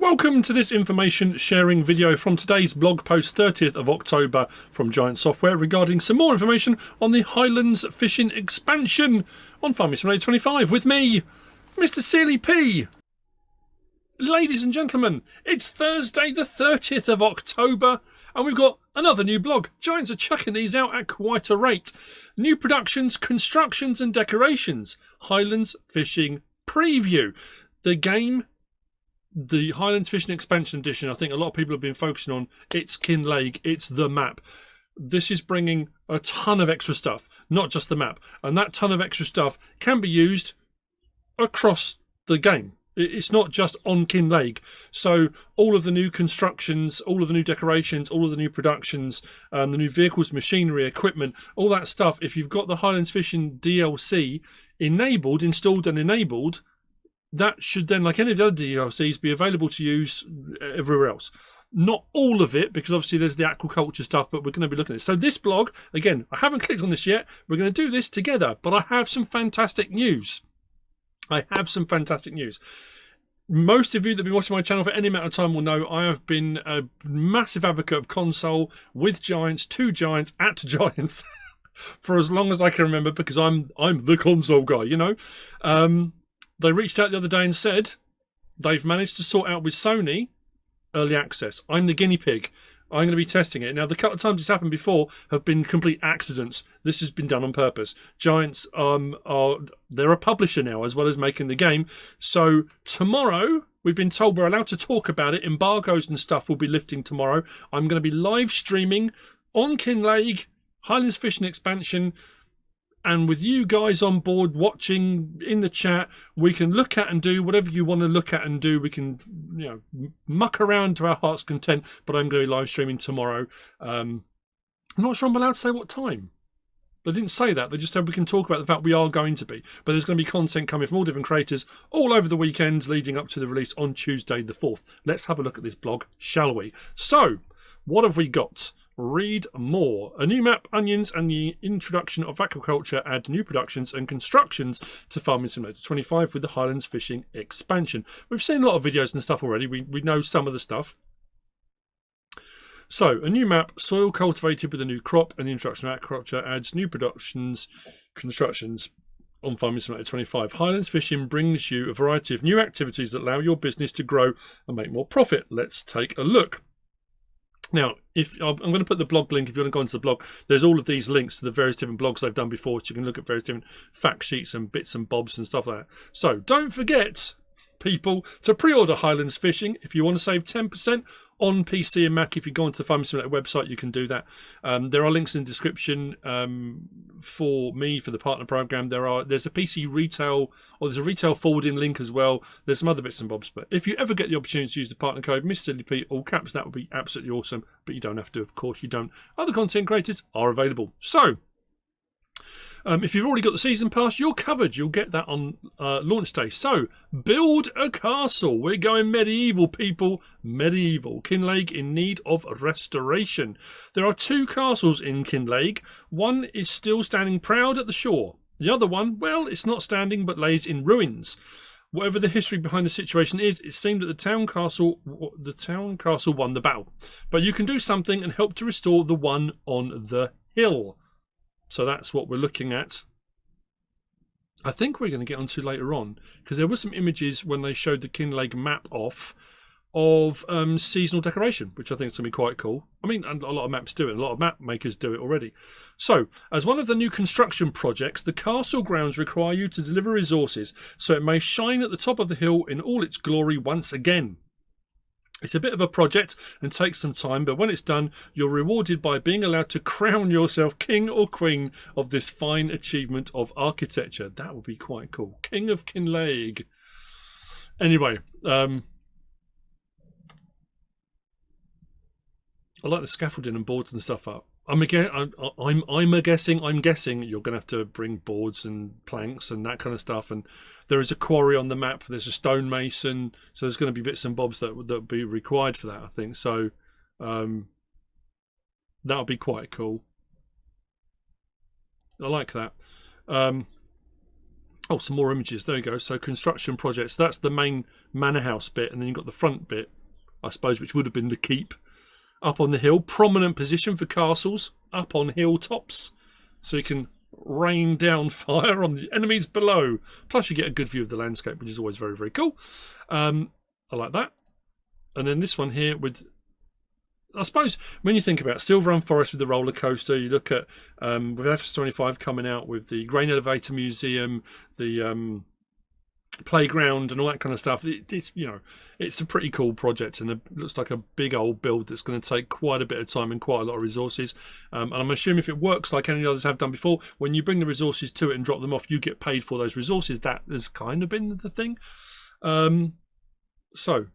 Welcome to this information sharing video from today's blog post 30th of October from Giant Software regarding some more information on the Highlands Fishing expansion on Farming Simulator 25 with me, MrSealyp. Ladies and gentlemen, it's Thursday the 30th of October and we've got another new blog. Giants are chucking these out at quite a rate. New productions, constructions and decorations. Highlands Fishing Preview. The game, the Highlands Fishing Expansion Edition, I think a lot of people have been focusing on. It's Kinlake, it's the map. This is bringing a ton of extra stuff, not just the map. And that ton of extra stuff can be used across the game. It's not just on Kinlake. So all of the new constructions, all of the new decorations, all of the new productions, the new vehicles, machinery, equipment, all that stuff, if you've got the Highlands Fishing DLC enabled, installed and enabled, that should then, like any of the other DLCs, be available to use everywhere else. Not all of it, because obviously there's the aquaculture stuff, but we're going to be looking at it. So this blog, again, I haven't clicked on this yet. We're going to do this together, but I have some fantastic news. Most of you that have been watching my channel for any amount of time will know I have been a massive advocate of console with Giants, to Giants, at Giants for as long as I can remember, because I'm the console guy, you know. They reached out the other day and said they've managed to sort out with Sony early access. I'm the guinea pig. I'm going to be testing it. Now, the couple of times it's happened before have been complete accidents. This has been done on purpose. Giants they're a publisher now as well as making the game. So tomorrow, we've been told we're allowed to talk about it. Embargoes and stuff will be lifting tomorrow. I'm going to be live streaming on Kinlake, Highlands Fishing Expansion, and with you guys on board watching in the chat, we can look at and do whatever you want to look at and do. We can, you know, muck around to our heart's content, but I'm going to be live streaming tomorrow. I'm not sure I'm allowed to say what time. They didn't say that. They just said we can talk about the fact we are going to be. But there's going to be content coming from all different creators all over the weekends leading up to the release on Tuesday the 4th. Let's have a look at this blog, shall we? So, what have we got? Read more. A new map, onions, and the introduction of aquaculture add new productions and constructions to Farming Simulator 25 with the Highlands Fishing expansion. We've seen a lot of videos and stuff already. We know some of the stuff. So, a new map, soil cultivated with a new crop, and the introduction of aquaculture adds new productions, constructions on Farming Simulator 25. Highlands Fishing brings you a variety of new activities that allow your business to grow and make more profit. Let's take a look. Now, I'm going to put the blog link, if you want to go into the blog, there's all of these links to the various different blogs they've done before, so you can look at various different fact sheets and bits and bobs and stuff like that. So, don't forget, people, to pre-order Highlands Fishing. If you want to save 10% on PC and Mac, if you go onto the Farming Simulator website, you can do that. There are links in the description for me, for the partner program. There's a PC retail, or there's a retail forwarding link as well. There's some other bits and bobs. But if you ever get the opportunity to use the partner code MrSealyp, all caps, that would be absolutely awesome. But you don't have to, of course you don't. Other content creators are available. So, if you've already got the season pass, you're covered. You'll get that on launch day. So, build a castle. We're going medieval, people. Medieval. Kinlake in need of restoration. There are two castles in Kinlake. One is still standing proud at the shore. The other one, well, it's not standing but lays in ruins. Whatever the history behind the situation is, it seemed that the town castle won the battle. But you can do something and help to restore the one on the hill. So that's what we're looking at. I think we're going to get onto later on, because there were some images when they showed the Kinlake map off of seasonal decoration, which I think is going to be quite cool. I mean, and a lot of maps do it. A lot of map makers do it already. So, as one of the new construction projects, the castle grounds require you to deliver resources so it may shine at the top of the hill in all its glory once again. It's a bit of a project and takes some time, but when it's done, you're rewarded by being allowed to crown yourself king or queen of this fine achievement of architecture. That would be quite cool. King of Kinlake. Anyway, I like the scaffolding and boards and stuff up. I'm guessing you're going to have to bring boards and planks and that kind of stuff. And there is a quarry on the map. There's a stonemason. So there's going to be bits and bobs that would be required for that, I think. So that'll be quite cool. I like that. Oh, some more images. There you go. So construction projects. That's the main manor house bit, and then you've got the front bit, I suppose, which would have been the keep. Up on the hill, prominent position for castles, up on hilltops, so you can rain down fire on the enemies below. Plus you get a good view of the landscape, which is always very, very cool. I like that. And then this one here with, I suppose, when you think about Silver Run Forest with the roller coaster, you look at with FS25 coming out with the Grain Elevator Museum, the playground and all that kind of stuff. It's, you know, it's a pretty cool project, and it looks like a big old build that's going to take quite a bit of time and quite a lot of resources. And I'm assuming if it works like any others have done before, when you bring the resources to it and drop them off, you get paid for those resources. That has kind of been the thing. So,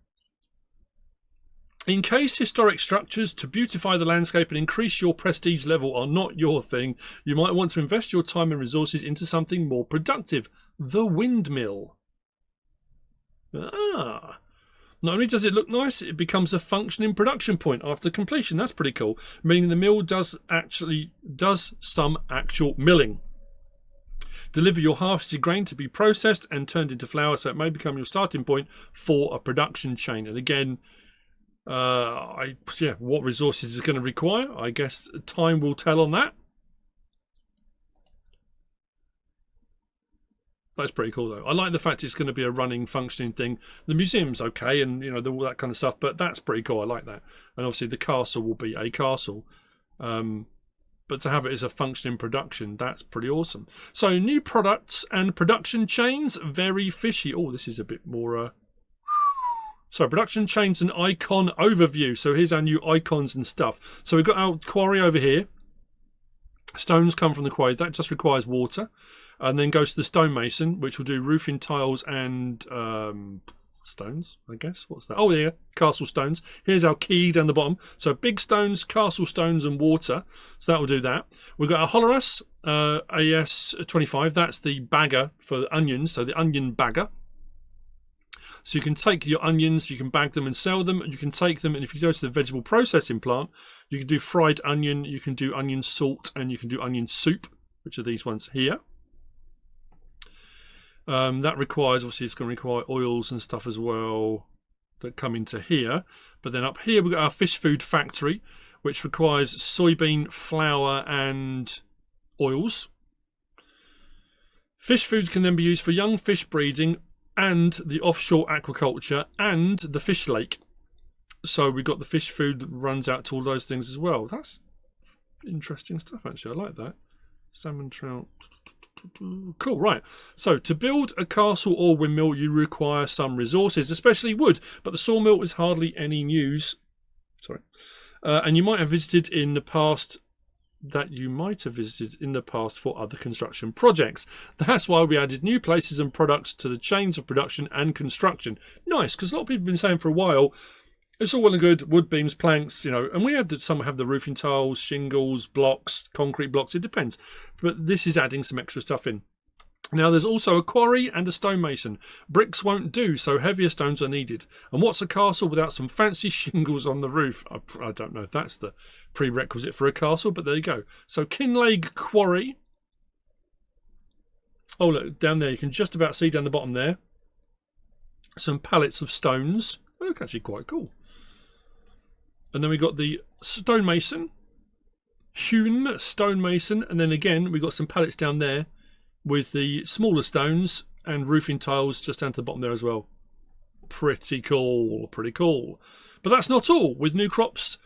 in case historic structures to beautify the landscape and increase your prestige level are not your thing, you might want to invest your time and resources into something more productive. The windmill. Ah. Not only does it look nice, it becomes a functioning production point after completion. That's pretty cool. Meaning the mill does some actual milling. Deliver your harvested grain to be processed and turned into flour, so it may become your starting point for a production chain. And again, what resources is going to require? I guess time will tell on that. That's pretty cool, though. I like the fact it's going to be a running, functioning thing. The museum's okay, and you know all that kind of stuff, but that's pretty cool. I like that. And obviously, the castle will be a castle, but to have it as a functioning production, that's pretty awesome. So, new products and production chains, very fishy. Oh, this is a bit more. So, production chains and icon overview. So, here's our new icons and stuff. So, we've got our quarry over here. Stones come from the quarry. That just requires water. And then goes to the stonemason, which will do roofing tiles and stones, I guess. What's that? Oh, yeah, castle stones. Here's our key down the bottom. So big stones, castle stones, and water. So that will do that. We've got our Holleras AS25. That's the bagger for onions, so the onion bagger. So you can take your onions, you can bag them and sell them. You can take them, and if you go to the vegetable processing plant, you can do fried onion, you can do onion salt, and you can do onion soup, which are these ones here. That requires, obviously, it's going to require oils and stuff as well that come into here. But then up here, we've got our fish food factory, which requires soybean, flour, and oils. Fish food can then be used for young fish breeding and the offshore aquaculture and the fish lake. So we've got the fish food that runs out to all those things as well. That's interesting stuff, actually. I like that. Salmon, trout. Cool, right. So to build a castle or windmill, you require some resources, especially wood. But the sawmill is hardly any news. Sorry. And you might have visited in the past for other construction projects. That's why we added new places and products to the chains of production and construction. Nice, because a lot of people have been saying for a while, it's all well and good, wood beams, planks, you know, and we had that some have the roofing tiles, shingles, blocks, concrete blocks, it depends. But this is adding some extra stuff in. Now, there's also a quarry and a stonemason. Bricks won't do, so heavier stones are needed. And what's a castle without some fancy shingles on the roof? I don't know if that's the prerequisite for a castle, but there you go. So, Kinleg Quarry. Oh, look, down there, you can just about see down the bottom there. Some pallets of stones. They look actually quite cool. And then we got the stonemason. Hewn stonemason. And then again, we got some pallets down there with the smaller stones and roofing tiles just down to the bottom there as well. Pretty cool, pretty cool. But that's not all. With new crops,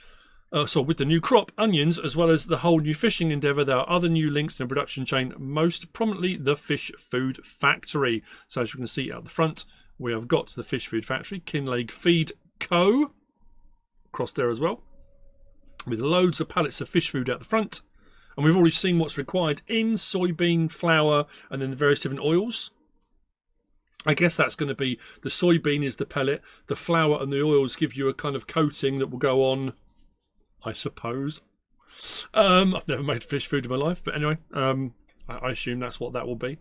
with the new crop, onions, as well as the whole new fishing endeavour, there are other new links in the production chain, most prominently the fish food factory. So as you can see out the front, we have got the fish food factory, Kinleg Feed Co. across there as well, with loads of pallets of fish food out the front. And we've already seen what's required in soybean, flour, and then the various different oils. I guess that's going to be, the soybean is the pellet, the flour and the oils give you a kind of coating that will go on, I suppose. I've never made fish food in my life, but anyway, I assume that's what that will be.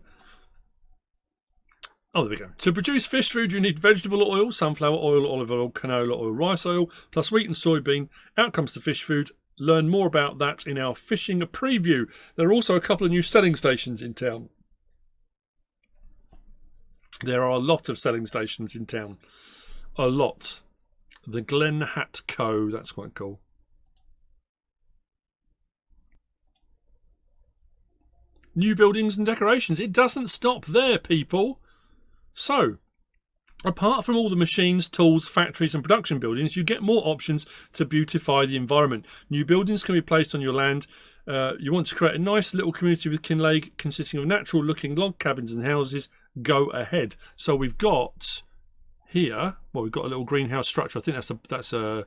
Oh, there we go. To produce fish food, you need vegetable oil, sunflower oil, olive oil, canola oil, rice oil, plus wheat and soybean. Out comes the fish food. Learn more about that in our fishing preview. There are also a couple of new selling stations in town. There are a lot of selling stations in town. A lot. The Glen Hat Co. That's quite cool. New buildings and decorations. It doesn't stop there, people. So, apart from all the machines, tools, factories and production buildings, you get more options to beautify the environment. New buildings can be placed on your land. You want to create a nice little community with Kinlake consisting of natural looking log cabins and houses. Go ahead. So we've got here, well, we've got a little greenhouse structure. I think that's a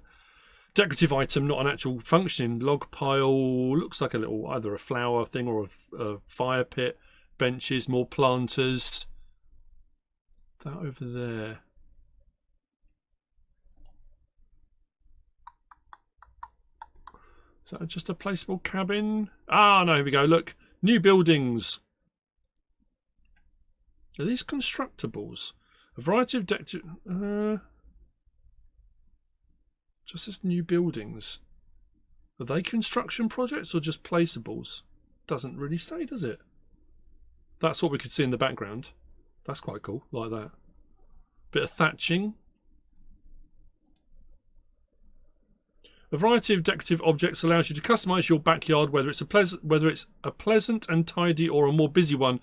decorative item, not an actual functioning log pile. Looks like a little, either a flower thing or a fire pit. Benches, more planters. That over there. Is that just a placeable cabin? Ah, no, here we go. Look, new buildings. Are these constructibles? A variety of just as new buildings. Are they construction projects or just placeables? Doesn't really say, does it? That's what we could see in the background. That's quite cool, like that. Bit of thatching. A variety of decorative objects allows you to customise your backyard, whether it's a pleasant and tidy or a more busy one,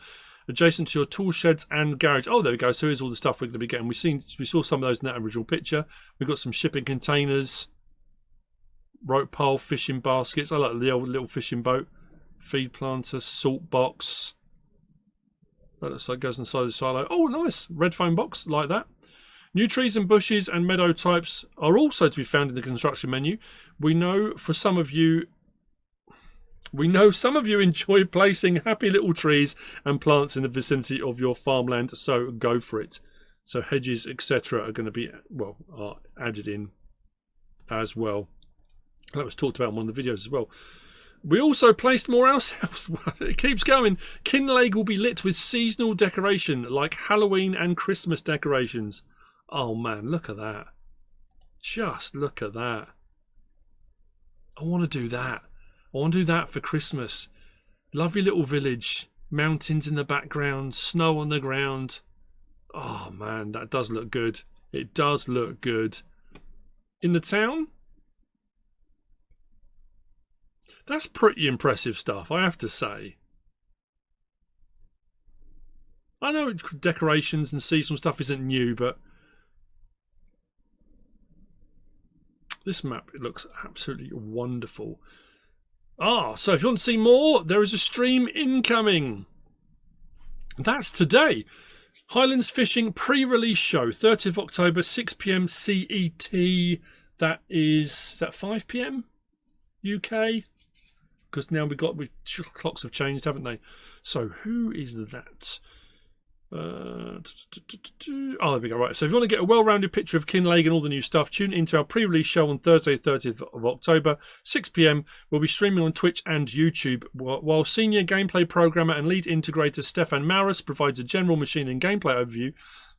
adjacent to your tool sheds and garage. Oh, there we go. So here's all the stuff we're going to be getting. We saw some of those in that original picture. We've got some shipping containers, rope pole, fishing baskets. I like the old little fishing boat, feed planter, salt box. That looks like it goes inside the silo. Oh, nice. Red foam box, like that. New trees and bushes and meadow types are also to be found in the construction menu. We know some of you enjoy placing happy little trees and plants in the vicinity of your farmland, so go for it. So hedges, etc. are going to be, well, are added in as well. That was talked about in one of the videos as well. We also placed more ourselves. It keeps going. Kinlake will be lit with seasonal decoration like Halloween and Christmas decorations. Oh man, look at that. Just look at that. I want to do that. I want to do that for Christmas. Lovely little village. Mountains in the background. Snow on the ground. Oh man, that does look good. It does look good. In the town? That's pretty impressive stuff, I have to say. I know decorations and seasonal stuff isn't new, but this map, it looks absolutely wonderful. Ah, so if you want to see more, there is a stream incoming. That's today. Highlands Fishing pre-release show, 30th of October, 6 PM CET. Is that 5 PM UK? Because now clocks have changed, haven't they? So who is that? Oh, there we go. Right. So if you want to get a well-rounded picture of Kinlake and all the new stuff, tune into our pre-release show on Thursday, 30th of October, 6 PM. We'll be streaming on Twitch and YouTube, while senior gameplay programmer and lead integrator Stefan Maurus provides a general machine and gameplay overview.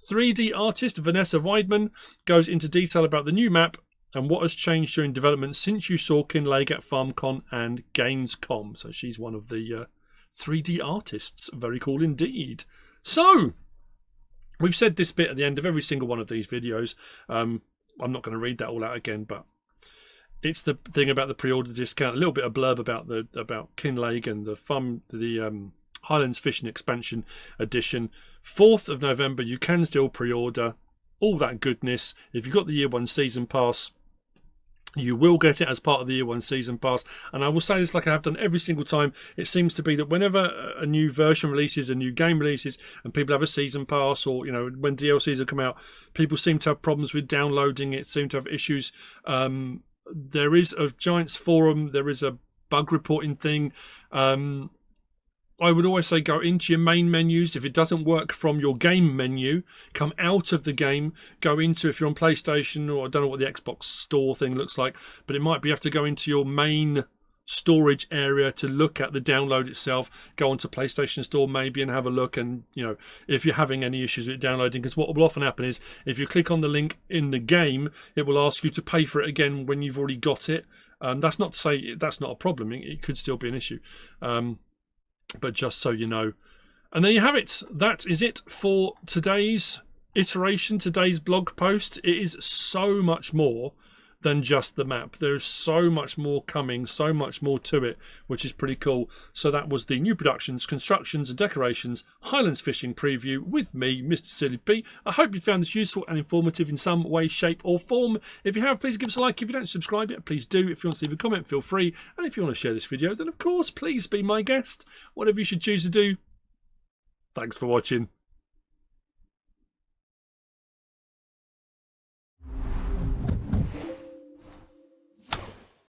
3D artist Vanessa Weidman goes into detail about the new map and what has changed during development since you saw Kinlake at FarmCon and Gamescom. So she's one of the 3D artists. Very cool indeed. So, we've said this bit at the end of every single one of these videos. I'm not going to read that all out again, but it's the thing about the pre-order discount. A little bit of blurb about Kinlake and the Highlands Fishing Expansion Edition. 4th of November, you can still pre-order all that goodness. If you've got the Year 1 Season Pass, you will get it as part of the Year 1 Season Pass. And I will say this like I have done every single time. It seems to be that whenever a new version releases, a new game releases, and people have a Season Pass, or, you know, when DLCs have come out, people seem to have problems with downloading it, seem to have issues. There is a Giants forum. There is a bug reporting thing. I would always say go into your main menus. If it doesn't work from your game menu, come out of the game, go into, if you're on PlayStation, or I don't know what the Xbox store thing looks like, but it might be you have to go into your main storage area to look at the download itself. Go onto PlayStation Store maybe and have a look, and, you know, if you're having any issues with downloading, because what will often happen is if you click on the link in the game, it will ask you to pay for it again when you've already got it. That's not to say that's not a problem. It could still be an issue. But just so you know, And there you have it. That is it for today's iteration, today's blog post. It is so much more than just the map. There is so much more coming, so much more to it, which is pretty cool. So that was the new productions, constructions and decorations Highlands fishing preview with me, MrSealyp. I hope you found this useful and informative in some way, shape or form. If you have, please give us a like. If you don't subscribe yet, please do. If you want to leave a comment, feel free. And if you want to share this video, then of course, please be my guest. Whatever you should choose to do. Thanks for watching.